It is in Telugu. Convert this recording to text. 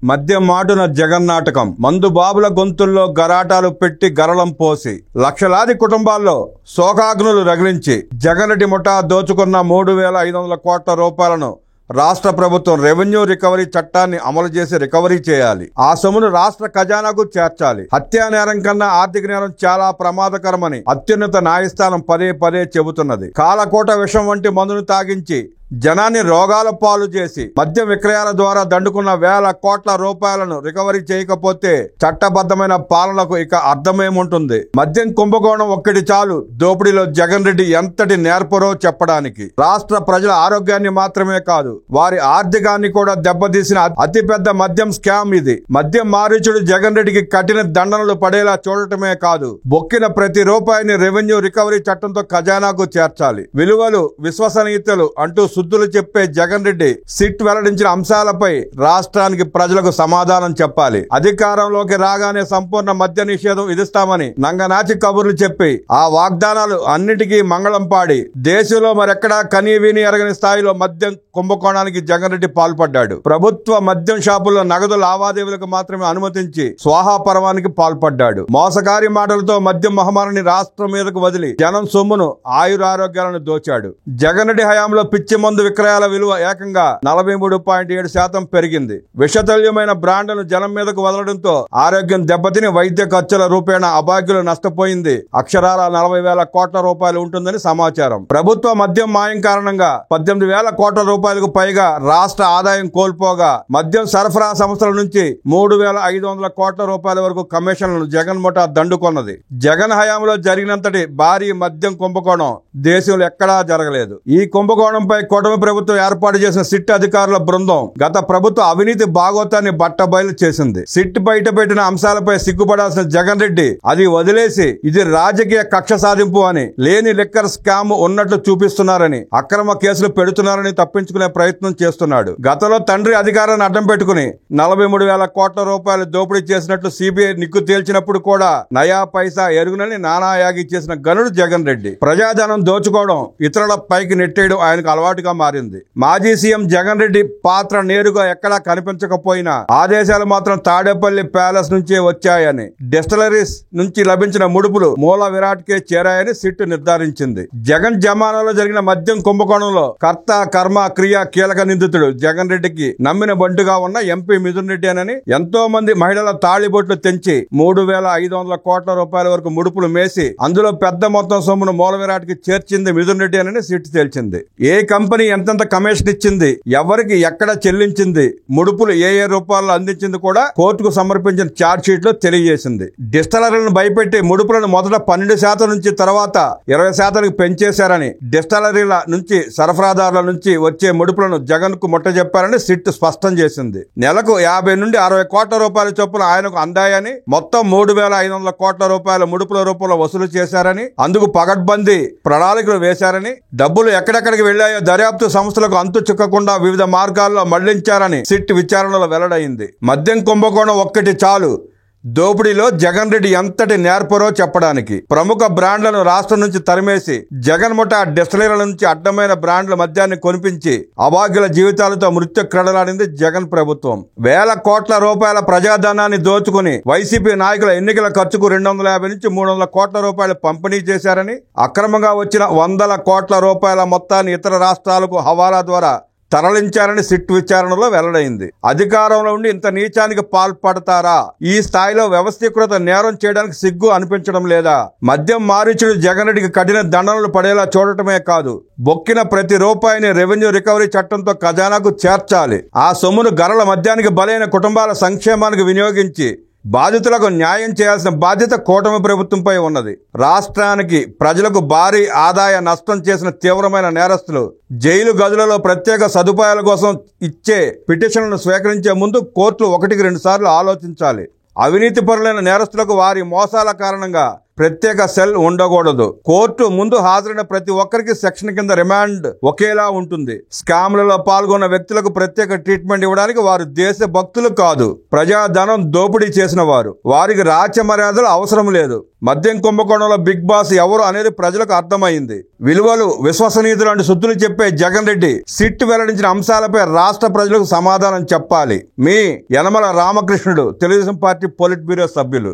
మద్యం మాటున జగన్ నాటకం. మందు బాబుల గొంతుల్లో గరాటాలు పెట్టి గరళం పోసి లక్షలాది కుటుంబాల్లో శోకాగ్నులు రగిలించి జగన్ రెడ్డి ముఠా దోచుకున్న 3,500 కోట్ల రూపాయలను రాష్ట్ర ప్రభుత్వం రెవెన్యూ రికవరీ చట్టాన్ని అమలు చేసి రికవరీ చేయాలి. ఆ సొమ్మును రాష్ట్ర ఖజానాకు చేర్చాలి. హత్యా నేరం కన్నా ఆర్థిక నేరం చాలా ప్రమాదకరమని అత్యున్నత న్యాయస్థానం పదే పదే చెబుతున్నది. కాలకోట విషం వంటి మందును తాగించి జనాన్ని రోగాల పాలు చేసి మద్యం విక్రయాల ద్వారా దండుకున్న వేల కోట్ల రూపాయలను రికవరీ చేయకపోతే చట్టబద్ధమైన పాలనకు ఇక అర్థమేముంటుంది? మద్యం కుంభకోణం ఒక్కటి చాలు దోపిడీలో జగన్ రెడ్డి ఎంతటి నేర్పరో చెప్పడానికి. రాష్ట్ర ప్రజల ఆరోగ్యాన్ని మాత్రమే కాదు, వారి ఆర్థికాన్ని కూడా దెబ్బతీసిన అతిపెద్ద మద్యం స్కామ్ ఇది. మద్యం మారీచుడు జగన్ రెడ్డికి కఠిన దండనలు పడేలా చూడటమే కాదు, బొక్కిన ప్రతి రూపాయిని రెవెన్యూ రికవరీ చట్టంతో ఖజానాకు చేర్చాలి. విలువలు, విశ్వసనీయతలు అంటూ శుద్ధులు చెప్పే జగన్ రెడ్డి సిట్ వెల్లడించిన అంశాలపై రాష్ట్రానికి ప్రజలకు సమాధానం చెప్పాలి. అధికారంలోకి రాగానే సంపూర్ణ మద్య నిషేధం విధిస్తామని నంగనాచి కబుర్లు చెప్పి ఆ వాగ్దానాలు అన్నిటికీ మంగళం పాడి దేశంలో మరెక్కడా కనీ విని ఎరగని స్థాయిలో మద్యం కుంభకోణానికి జగన్ రెడ్డి పాల్పడ్డాడు. ప్రభుత్వ మద్యం షాపుల్లో నగదు లావాదేవీలకు మాత్రమే అనుమతించి స్వాహా పర్వానికి పాల్పడ్డాడు. మోసకారి మాటలతో మద్యం మహమ్మారిని రాష్ట్రం మీదకు వదిలి జనం సొమ్మును ఆయురారోగ్యాలను దోచాడు. జగన్ రెడ్డి హయాంలో పిచ్చి మందు విక్రయాల విలువ ఏకంగా 43.7% పెరిగింది. విషతుల్యమైన బ్రాండ్లను జనం మీదకు వదలడంతో ఆరోగ్యం దెబ్బతిని వైద్య ఖర్చుల రూపేణ అభాగ్యులు నష్టపోయింది అక్షరాల 40,000 కోట్ల రూపాయలు ఉంటుందని సమాచారం. ప్రభుత్వ మద్యం మాయం కారణంగా 18,000 కోట్ల రూపాయలకు పైగా రాష్ట్ర ఆదాయం కోల్పోగా మద్యం సరఫరా సంస్థల నుంచి 3,500 కోట్ల రూపాయల వరకు కమిషన్లను జగన్ ముఠా దండుకొన్నది. జగన్ హయాంలో జరిగినంతటి భారీ మద్యం కుంభకోణం దేశంలో ఎక్కడా జరగలేదు. ఈ కుంభకోణంపై కూటమి ప్రభుత్వం ఏర్పాటు చేసిన సిట్ అధికారుల బృందం గత ప్రభుత్వ అవినీతి భాగోతాన్ని బట్టబయలు చేసింది. సిట్ బయట పెట్టిన అంశాలపై సిగ్గుపడాల్సిన జగన్ రెడ్డి అది వదిలేసి ఇది రాజకీయ కక్ష సాధింపు అని, లేని లిక్కర్ స్కామ్ ఉన్నట్లు చూపిస్తున్నారని, అక్రమ కేసులు పెడుతున్నారని తప్పించుకునే ప్రయత్నం చేస్తున్నాడు. గతంలో తండ్రి అధికారాన్ని అడ్డం పెట్టుకుని 43,000 కోట్ల రూపాయలు దోపిడీ చేసినట్లు సిబిఐ నిగ్గు తేల్చినప్పుడు కూడా నయా పైసా ఎరుగునని నానాయాగి చేసిన గనుడు జగన్ రెడ్డి. ప్రజాధనం దోచుకోవడం, ఇతరుల పైకి నెట్టేయడం ఆయనకు అలవాటుగా మారింది. మాజీ సీఎం జగన్ రెడ్డి పాత్ర నేరుగా ఎక్కడా కనిపించకపోయినా ఆదేశాలు మాత్రం తాడేపల్లి ప్యాలెస్ నుంచే వచ్చాయని, డిస్టిలరీస్ నుంచి లభించిన ముడుపులు మూల విరాట్ కే చేరాయని సిట్ నిర్ధారించింది. జగన్ జమానాలో జరిగిన మద్యం కుంభకోణంలో కర్త కర్మ క్రియ కీలక నిందితుడు జగన్ రెడ్డికి నమ్మిన బంటుగా ఉన్న ఎంపీ మిథున్ రెడ్డి అని ఎంతో మంది మహిళల తాళిబొట్లు తెంచి 3,500 కోట్ల రూపాయల వరకు ముడుపులు మేసి అందులో పెద్ద మొత్తం సొమ్మును మూల విరాట్ కి చేర్చింది మిథున్ రెడ్డి అని సిట్ తేల్చింది. ఏ కంపెనీ ఎంతెంత కమిషన్ ఇచ్చింది, ఎవరికి ఎక్కడ చెల్లించింది, ముడుపులు ఏ రూపాల్లో అందించింది కూడా కోర్టుకు సమర్పించిన ఛార్జ్ షీట్ లో తెలియజేసింది. డిస్టిలరీలను భయపెట్టి ముడుపులను మొదట 12% నుంచి తర్వాత 20% పెంచేశారని, డిస్టిలరీల నుంచి సరఫరాదారుల నుంచి వచ్చే ముడుపులను జగన్ కు ముట్టజెప్పారని సిట్ స్పష్టం చేసింది. నెలకు 50 నుండి 60 కోట్ల రూపాయల చొప్పున ఆయనకు అందాయని, మొత్తం 3,500 కోట్ల రూపాయల ముడుపుల రూపంలో వసూలు చేశారని, అందుకు పగడ్బందీ ప్రణాళికలు వేశారని, డబ్బులు ఎక్కడెక్కడికి వెళ్లాయో దర్యాప్తు సంస్థలకు అంతు చిక్కకుండా వివిధ మార్గాల్లో మళ్లించారని సిట్ విచారణలో వెల్లడైంది. మద్యం కుంభకోణం ఒక్కటి చాలు దోపిడీలో జగన్ రెడ్డి ఎంతటి నేర్పరో చెప్పడానికి. ప్రముఖ బ్రాండ్లను రాష్ట్రం నుంచి తరిమేసి జగన్ ముఠా డిస్టిలరీల నుంచి అడ్డమైన బ్రాండ్ల మద్యాన్ని కొనిపించి అభాగ్యుల జీవితాలతో మృత్యు క్రీడలాడింది జగన్ ప్రభుత్వం. వేల కోట్ల రూపాయల ప్రజాధనాన్ని దోచుకుని వైసీపీ నాయకుల ఎన్నికల ఖర్చుకు 250 నుంచి 300 కోట్ల రూపాయలు పంపిణీ చేశారని, అక్రమంగా వచ్చిన 100 కోట్ల రూపాయల మొత్తాన్ని ఇతర రాష్ట్రాలకు హవాలా ద్వారా తరలించారని సిట్ విచారణలో వెల్లడైంది. అధికారంలో ఉండి ఇంత నీచానికి పాల్పడతారా? ఈ స్థాయిలో వ్యవస్థీకృత నేరం చేయడానికి సిగ్గు అనిపించడం లేదా? మద్యం మారీచుడు జగన్ రెడ్డికి కఠిన దండనలు పడేలా చూడటమే కాదు, బొక్కిన ప్రతి రూపాయిని రెవెన్యూ రికవరీ చట్టంతో ఖజానాకు చేర్చాలి. ఆ సొమ్మును గరళ మద్యానికి బలైన కుటుంబాల సంక్షేమానికి వినియోగించి బాధితులకు న్యాయం చేయాల్సిన బాధ్యత కూటమి ప్రభుత్వంపై ఉన్నది. రాష్ట్రానికి, ప్రజలకు భారీ ఆదాయ నష్టం చేసిన తీవ్రమైన నేరస్తులు జైలు గదులలో ప్రత్యేక సదుపాయాల కోసం ఇచ్చే పిటిషన్లను స్వీకరించే ముందు కోర్టులు 1-2 సార్లు ఆలోచించాలి. అవినీతి పరులైన నేరస్తులకు వారి మోసాల కారణంగా ప్రత్యేక సెల్ ఉండకూడదు. కోర్టు ముందు హాజరైన ప్రతి ఒక్కరికి సెక్షన్ కింద రిమాండ్ ఒకేలా ఉంటుంది. స్కామ్లలో పాల్గొన్న వ్యక్తులకు ప్రత్యేక ట్రీట్మెంట్ ఇవ్వడానికి వారు దేశ భక్తులు కాదు, ప్రజాధనం దోపిడీ చేసిన వారు. వారికి రాజ్య మర్యాదలు అవసరం లేదు. మద్యం కుంభకోణంలో బిగ్ బాస్ ఎవరు అనేది ప్రజలకు అర్థమైంది. విలువలు, విశ్వసనీయతలు లాంటి సుత్తులు చెప్పే జగన్ రెడ్డి సిట్ వెల్లడించిన అంశాలపై రాష్ట్ర ప్రజలకు సమాధానం చెప్పాలి. మీ Yanamala Ramakrishnudu, Telugu Desam party polit bureau సభ్యులు.